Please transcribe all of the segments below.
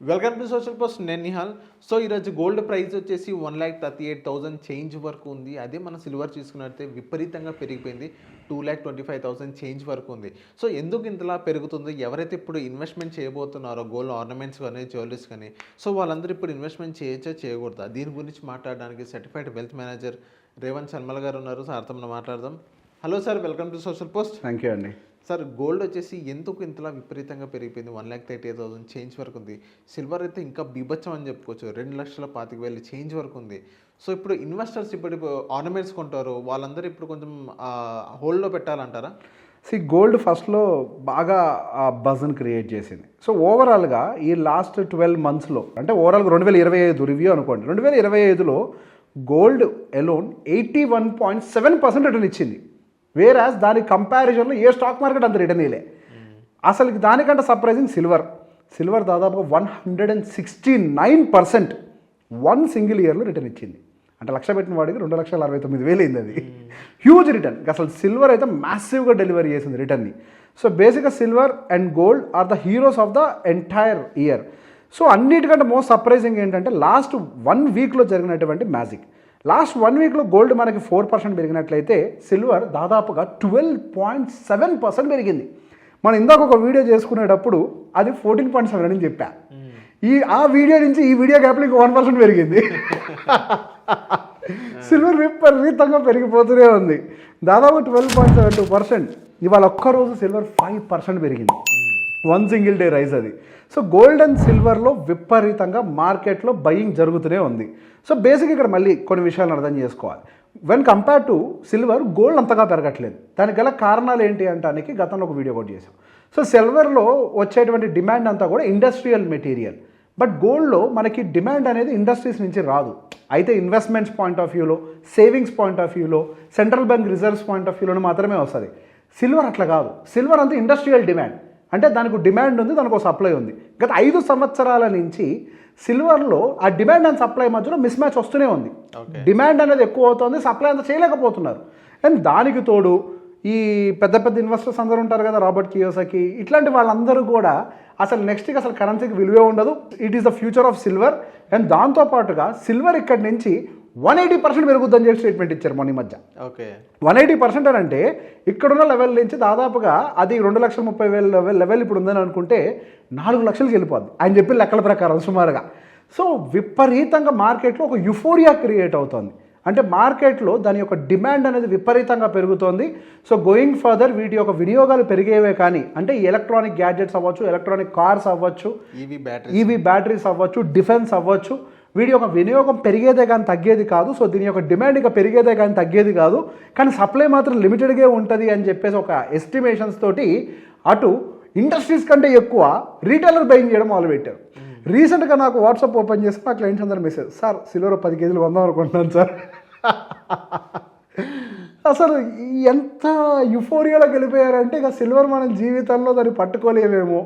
Welcome to social post. నేను Nihal. So ఈరోజు gold price వచ్చేసి 1,38,000 చేంజ్ వరకు ఉంది. అదే మనం సిల్వర్ చూసుకున్నట్లయితే విపరీతంగా పెరిగిపోయింది. 2,25,000 చేంజ్ వరకు ఉంది. సో ఎందుకు ఇంతలా పెరుగుతుంది? ఎవరైతే ఇప్పుడు ఇన్వెస్ట్మెంట్ చేయబోతున్నారో గోల్డ్ ఆర్నమెంట్స్ కానీ జ్యువెలరీస్ కానీ, సో వాళ్ళందరూ ఇప్పుడు ఇన్వెస్ట్మెంట్ చేయొచ్చా చేయకూడదా దీని గురించి మాట్లాడడానికి సర్టిఫైడ్ వెల్త్ మేనేజర్ రేవంత్ శర్మల గారు ఉన్నారు. సార్తో మనం మాట్లాడదాం. Hello sir, welcome to social post. Thank you అండి. సార్, గోల్డ్ వచ్చేసి ఎందుకు ఇంతలా విపరీతంగా పెరిగిపోయింది? 1,38,000 చేంజ్ వరకు ఉంది. సిల్వర్ అయితే ఇంకా బీభత్సం అని చెప్పుకోవచ్చు. 2,25,000 చేంజ్ వరకు ఉంది. సో ఇప్పుడు ఇన్వెస్టర్స్ ఇప్పుడు ఆర్నమెంట్స్ కొంటారు, వాళ్ళందరూ ఇప్పుడు కొంచెం హోల్డ్లో పెట్టాలంటారా? గోల్డ్ ఫస్ట్లో బాగా బజ్ని క్రియేట్ చేసింది. సో ఓవరాల్గా ఈ లాస్ట్ 12 monthsలో అంటే ఓవరాల్గా 2025 రివ్యూ అనుకోండి. 2025లో గోల్డ్ ఎలోన్ 81.7% రిటర్న్ ఇచ్చింది. వేరాజ్ దాని కంపారిజన్లో ఏ స్టాక్ మార్కెట్ అంత రిటర్న్ ఇలే. అసలు దానికంటే సర్ప్రైజింగ్ సిల్వర్ దాదాపుగా 169% వన్ సింగిల్ ఇయర్లో రిటర్న్ ఇచ్చింది. అంటే లక్ష పెట్టిన వాడికి 2,69,000 అయింది. అది హ్యూజ్ రిటర్న్. అసలు సిల్వర్ అయితే మ్యాసివ్గా డెలివరీ చేసింది రిటర్న్ని. సో బేసిక్గా silver and gold or the heroes of the entire year. So అన్నిటికంటే మోస్ట్ సర్ప్రైజింగ్ ఏంటంటే లాస్ట్ 1 వీక్లో జరిగినటువంటి మ్యాజిక్. లాస్ట్ 1 వీక్లో గోల్డ్ మనకి 4% పెరిగినట్లయితే సిల్వర్ దాదాపుగా 12.7% పెరిగింది. మనం ఇందాక ఒక వీడియో చేసుకునేటప్పుడు అది 14.7 అని చెప్పా. ఆ వీడియో నుంచి ఈ వీడియో గ్యాప్లో ఇంకో 1% పెరిగింది. సిల్వర్ విపరీతంగా పెరిగిపోతూనే ఉంది. దాదాపు 12.72%. ఇవాళ ఒక్కరోజు సిల్వర్ 5% పెరిగింది. వన్ సింగిల్ డే రైజ్ అది. సో గోల్డ్ అండ్ సిల్వర్లో విపరీతంగా మార్కెట్లో బయింగ్ జరుగుతూనే ఉంది. సో బేసిక్ ఇక్కడ మళ్ళీ కొన్ని విషయాలను అర్థం చేసుకోవాలి. When compare to silver, gold అంతగా పెరగట్లేదు. దానికి గల కారణాలు ఏంటి అంటానికి గతంలో ఒక వీడియో కూడా చేసాం. సో సిల్వర్లో వచ్చేటువంటి డిమాండ్ అంతా కూడా ఇండస్ట్రియల్ మెటీరియల్. బట్ గోల్డ్లో మనకి డిమాండ్ అనేది ఇండస్ట్రీస్ నుంచి రాదు. అయితే ఇన్వెస్ట్మెంట్స్ పాయింట్ ఆఫ్ వ్యూలో, సేవింగ్స్ పాయింట్ ఆఫ్ వ్యూలో, central bank reserves point of వ్యూలో మాత్రమే వస్తుంది. సిల్వర్ అట్లా కాదు. సిల్వర్ అంతా ఇండస్ట్రియల్ డిమాండ్. అంటే దానికి డిమాండ్ ఉంది, దానికి ఒక సప్లై ఉంది. గత 5 సంవత్సరాల నుంచి సిల్వర్లో ఆ డిమాండ్ అండ్ సప్లై మధ్యలో మిస్ మ్యాచ్ వస్తూనే ఉంది. డిమాండ్ అనేది ఎక్కువ అవుతుంది, సప్లై అంతా చేయలేకపోతున్నారు. అండ్ దానికి తోడు ఈ పెద్ద పెద్ద ఇన్వెస్టర్స్ అందరూ ఉంటారు కదా, రాబర్ట్ కియోసాకి, ఇట్లాంటి వాళ్ళందరూ కూడా అసలు నెక్స్ట్కి అసలు కరెన్సీకి విలువే ఉండదు. It is the future of silver. And దాంతోపాటుగా సిల్వర్ ఇక్కడి నుంచి 180% పెరుగుద్దని చెప్పి స్టేట్మెంట్ ఇచ్చారు మొన్న ఈ మధ్య. ఓకే, 180% అని అంటే ఇక్కడున్న లెవెల్ నుంచి దాదాపుగా అది 2,30,000 లెవెల్ ఇప్పుడు ఉందని అనుకుంటే 4 లక్షలకి వెళ్ళిపోద్ది ఆయన చెప్పిన లెక్కల ప్రకారం సుమారుగా. సో విపరీతంగా మార్కెట్లో ఒక యుఫోరియా క్రియేట్ అవుతుంది. అంటే మార్కెట్లో దాని యొక్క డిమాండ్ అనేది విపరీతంగా పెరుగుతోంది. సో గోయింగ్ ఫర్దర్ వీటి యొక్క వినియోగాలు పెరిగేవే కానీ, అంటే ఎలక్ట్రానిక్ గ్యాడ్జెట్స్ అవ్వచ్చు, ఎలక్ట్రానిక్ కార్స్ అవ్వచ్చు, ఈవీ బ్యాటరీస్ అవ్వచ్చు, డిఫెన్స్ అవ్వచ్చు, వీడి యొక్క వినియోగం పెరిగేదే కానీ తగ్గేది కాదు. సో దీని యొక్క డిమాండ్ ఇక పెరిగేదే కానీ తగ్గేది కాదు. కానీ సప్లై మాత్రం లిమిటెడ్గా ఉంటుంది అని చెప్పేసి ఒక ఎస్టిమేషన్స్ తోటి అటు ఇండస్ట్రీస్ కంటే ఎక్కువ రీటైలర్ బయింగ్ చేయడం మొదలుపెట్టారు. రీసెంట్గా నాకు వాట్సాప్ ఓపెన్ చేసి నా క్లయింట్స్ అందరూ మెసేజ్, సార్ సిల్వర్ 10 కేజీలు కొందాం అనుకుంటున్నాను సార్. అసలు ఎంత యుఫోరియాలోకి వెళ్ళిపోయారంటే ఇక సిల్వర్ మనం జీవితంలో దాన్ని పట్టుకోలేమేమో,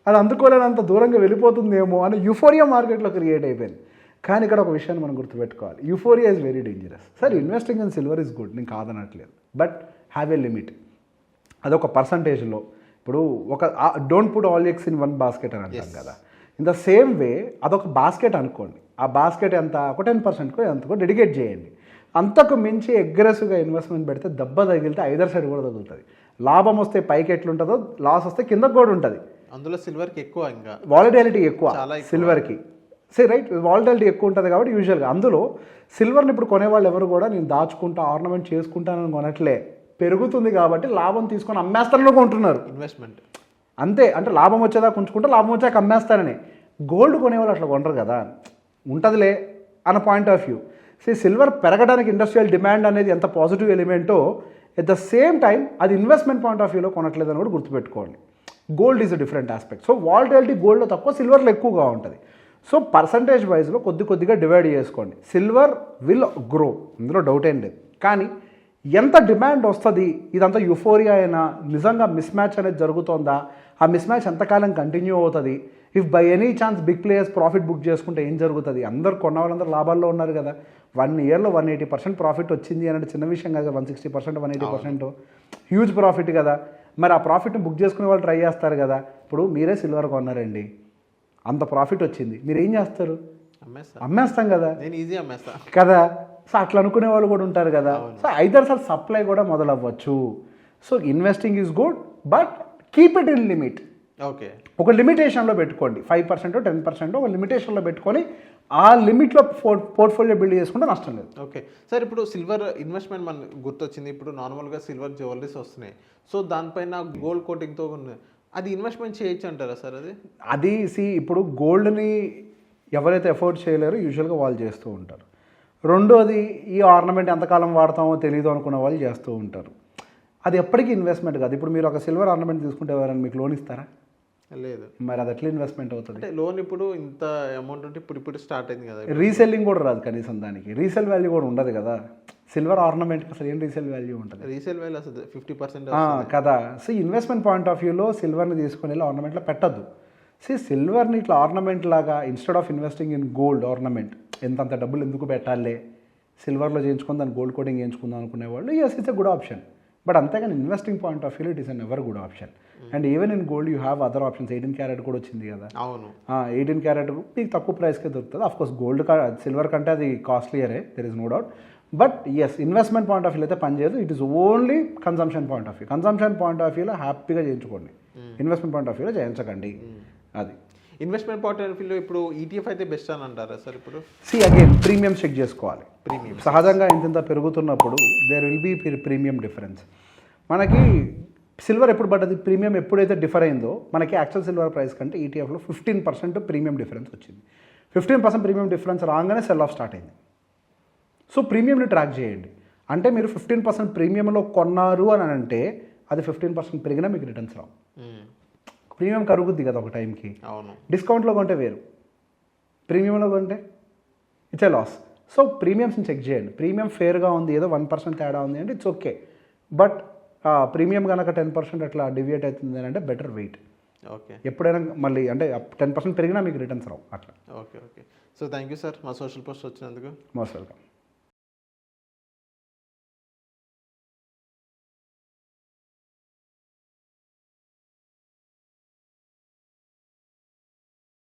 అది అందుకోలేనంత దూరంగా వెళ్ళిపోతుందేమో అని యుఫోరియా మార్కెట్లో క్రియేట్ అయిపోయింది. కానీ ఇక్కడ ఒక విషయాన్ని మనం గుర్తుపెట్టుకోవాలి. Euphoria is very dangerous. Sir investing in silver is good, నేను కాదనట్లేదు. But have a limit. అదొక పర్సంటేజ్లో. ఇప్పుడు ఒక don't put all eggs in one basket అని అంటాం కదా. ఇన్ ద సేమ్ వే అదొక బాస్కెట్ అనుకోండి. ఆ బాస్కెట్ ఎంత, ఒక 10%కో ఎంతకో డెడికేట్ చేయండి. అంతకు మించి అగ్రెసివ్గా ఇన్వెస్ట్మెంట్ పెడితే దెబ్బ తగిలితే ఐదర్ సైడ్ కూడా తగులుతుంది. లాభం వస్తే పైకి ఎట్లుంటుందో, లాస్ వస్తే కిందకు కూడా ఉంటుంది. అందులో సిల్వర్కి ఎక్కువ, ఇంకా వాలటిలిటీ ఎక్కువ సిల్వర్కి. రైట్, వాలటిలిటీ ఎక్కువ ఉంటుంది కాబట్టి యూజువల్గా అందులో సిల్వర్ని ఇప్పుడు కొనేవాళ్ళు ఎవరు కూడా నేను దాచుకుంటా, ఆర్నమెంట్ చేసుకుంటానని కొనట్లే. పెరుగుతుంది కాబట్టి లాభం తీసుకొని అమ్మేస్తానని కొంటున్నారు. ఇన్వెస్ట్మెంట్ అంతే. అంటే లాభం వచ్చేదాకా ఉంచుకుంటే లాభం వచ్చాక అమ్మేస్తానని. గోల్డ్ కొనేవాళ్ళు అట్లా కొనరు కదా, ఉంటుందిలే అన్న పాయింట్ ఆఫ్ వ్యూ. సిల్వర్ పెరగడానికి ఇండస్ట్రియల్ డిమాండ్ అనేది ఎంత పాజిటివ్ ఎలిమెంటో, ఎట్ ద సేమ్ టైం అది ఇన్వెస్ట్మెంట్ పాయింట్ ఆఫ్ వ్యూలో కొనట్లేదని కూడా గుర్తుపెట్టుకోండి. Gold is a different aspect. So volatility గోల్డ్లో తక్కువ, సిల్వర్లో ఎక్కువగా ఉంటుంది. సో పర్సంటేజ్ వైజ్లో కొద్దిగా డివైడ్ చేసుకోండి. సిల్వర్ విల్ గ్రో, ఇందులో డౌట్ ఏం లేదు. కానీ ఎంత డిమాండ్ వస్తుంది, ఇదంతా యుఫోరియా అయినా, నిజంగా మిస్ మ్యాచ్ అనేది జరుగుతుందా, ఆ మిస్ మ్యాచ్ ఎంతకాలం కంటిన్యూ అవుతుంది, if by any chance big players profit book చేసుకుంటే ఏం జరుగుతుంది. అందరు కొన్న వాళ్ళందరూ లాభాల్లో ఉన్నారు కదా. 1 ఇయర్లో 180% ప్రాఫిట్ వచ్చింది అంటే చిన్న విషయం కదా. 160%, 180% హ్యూజ్ ప్రాఫిట్ కదా. మరి ఆ ప్రాఫిట్ని బుక్ చేసుకునే వాళ్ళు ట్రై చేస్తారు కదా. ఇప్పుడు మీరే సిల్వర్ కొన్నారండి, అంత ప్రాఫిట్ వచ్చింది, మీరు ఏం చేస్తారు? అమ్మేస్తా, అమ్మేస్తాం కదా నేను ఈజీ అమ్మేస్తా కదా. సో అట్లా అనుకునే వాళ్ళు కూడా ఉంటారు కదా. సో ఐదర్ సార్ సప్లై కూడా మొదలవ్వచ్చు. So investing is good, but keep it in limit. Okay, ఒక లిమిటేషన్లో పెట్టుకోండి, 5% 10% ఒక లిమిటేషన్లో పెట్టుకొని ఆ లిమిట్లో పోర్ట్ఫోలియో బిల్డ్ చేసుకుంటే నష్టం లేదు. Okay sir. ఇప్పుడు సిల్వర్ ఇన్వెస్ట్మెంట్ మనకు గుర్తొచ్చింది. ఇప్పుడు నార్మల్గా సిల్వర్ జ్యువెలరీస్ వస్తున్నాయి, సో దానిపైన గోల్డ్ కోటింగ్తో ఉంది, అది ఇన్వెస్ట్మెంట్ చేయొచ్చు అంటారా సార్? అది ఇప్పుడు గోల్డ్ని ఎవరైతే ఎఫోర్డ్ చేయలేరో యూజువల్గా వాళ్ళు చేస్తూ ఉంటారు. రెండోది, ఈ ఆర్నమెంట్ ఎంతకాలం వాడతామో తెలియదు అనుకున్న వాళ్ళు చేస్తూ ఉంటారు. అది ఎప్పటికీ ఇన్వెస్ట్మెంట్ కాదు. ఇప్పుడు మీరు ఒక సిల్వర్ ఆర్నమెంట్ తీసుకుంటే ఎవరైనా మీకు లోన్ ఇస్తారా? లేదు. మరి అది ఎట్లా ఇన్వెస్ట్మెంట్ అవుతుంది? అంటే లోన్ ఇప్పుడు ఇంత అమౌంట్ ఉంటే ఇప్పుడు స్టార్ట్ అయింది కదా, రీసెల్లింగ్ కూడా రాదు కనీసం, దానికి రీసేల్ వాల్యూ కూడా ఉండదు కదా. సిల్వర్ ఆర్నమెంట్కి అసలు ఏం రీసేల్ వాల్యూ ఉంటుంది? రీసేల్ వాల్యూ అసలు 50% కదా. సో ఇన్వెస్ట్మెంట్ పాయింట్ ఆఫ్ వ్యూలో సిల్వర్ని తీసుకొని వెళ్ళి ఆర్నమెంట్లో పెట్టద్దు. సిల్వర్ని ఇట్లా ఆర్నమెంట్ లాగా instead of investing in gold ornament, ఎంతంత డబ్బులు ఎందుకు పెట్టాలి, సిల్వర్లో చేయించుకొని దాన్ని గోల్డ్ కోటింగ్ చేయించుకుందాం అనుకునే వాళ్ళు, yes it's a good option. But అంతేగాని investing point of view it is an ever good option. And even in gold you have other options. 18 carat కూడా వచ్చింది కదా. అవును, 18 క్యారెట్ మీకు తక్కువ ప్రైస్కే దొరుకుతుంది. అఫ్కోర్స్ గోల్డ్ సిల్వర్ కంటే అది కాస్ట్లీయరే, there is no doubt. But yes, investment point of view అయితే పనిచేయదు. It is only consumption point of view. Consumption point of వ్యూలో హ్యాపీగా చేయించుకోండి, ఇన్వెస్ట్మెంట్ పాయింట్ ఆఫ్ వ్యూలో చేయించకండి. అది ఇన్వెస్ట్మెంట్ పాయింట్ ఆఫ్ వ్యూలో ఇప్పుడు ఈటీఎఫ్ అయితే బెస్ట్ అని అంటారా సార్? ఇప్పుడు అగైన్ ప్రీమియం చెక్ చేసుకోవాలి. ప్రీమియం సహజంగా ఇంత పెరుగుతున్నప్పుడు there will be premium difference. మనకి సిల్వర్ ఎప్పుడు పడ్డది, ప్రీమియం ఎప్పుడైతే డిఫర్ అయిందో మనకి యాక్చువల్ సిల్వర్ ప్రైస్ కంటే ఈటీఎఫ్లో 15% ప్రీమియం డిఫరెన్స్ వచ్చింది. 15% ప్రీమియం డిఫరెన్స్ రాగానే సెల్ ఆఫ్ స్టార్ట్ అయింది. సో ప్రీమియంని ట్రాక్ చేయండి. అంటే మీరు 15% ప్రీమియంలో కొన్నారు అని అంటే అది 15% పెరిగినా మీకు రిటర్న్స్ రావు. ప్రీమియం కరుగుద్ది కదా ఒక టైంకి. అవును, డిస్కౌంట్లో కొంటే వేరు, ప్రీమియంలో కొంటే ఇట్స్ ఏ లాస్. సో ప్రీమియమ్స్ని చెక్ చేయండి. ప్రీమియం ఫేర్గా ఉంది, ఏదో 1% తేడా ఉంది అంటే ఇట్స్ ఓకే. బట్ ప్రీమియం కనుక 10% అట్లా డివియేట్ అవుతుంది అని అంటే బెటర్ వెయిట్. ఓకే, ఎప్పుడైనా మళ్ళీ అంటే 10% పెరిగినా మీకు రిటర్న్స్ రావు అట్లా. Okay. So thank you sir, మా సోషల్ పోస్ట్ వచ్చినందుకు. Most welcome.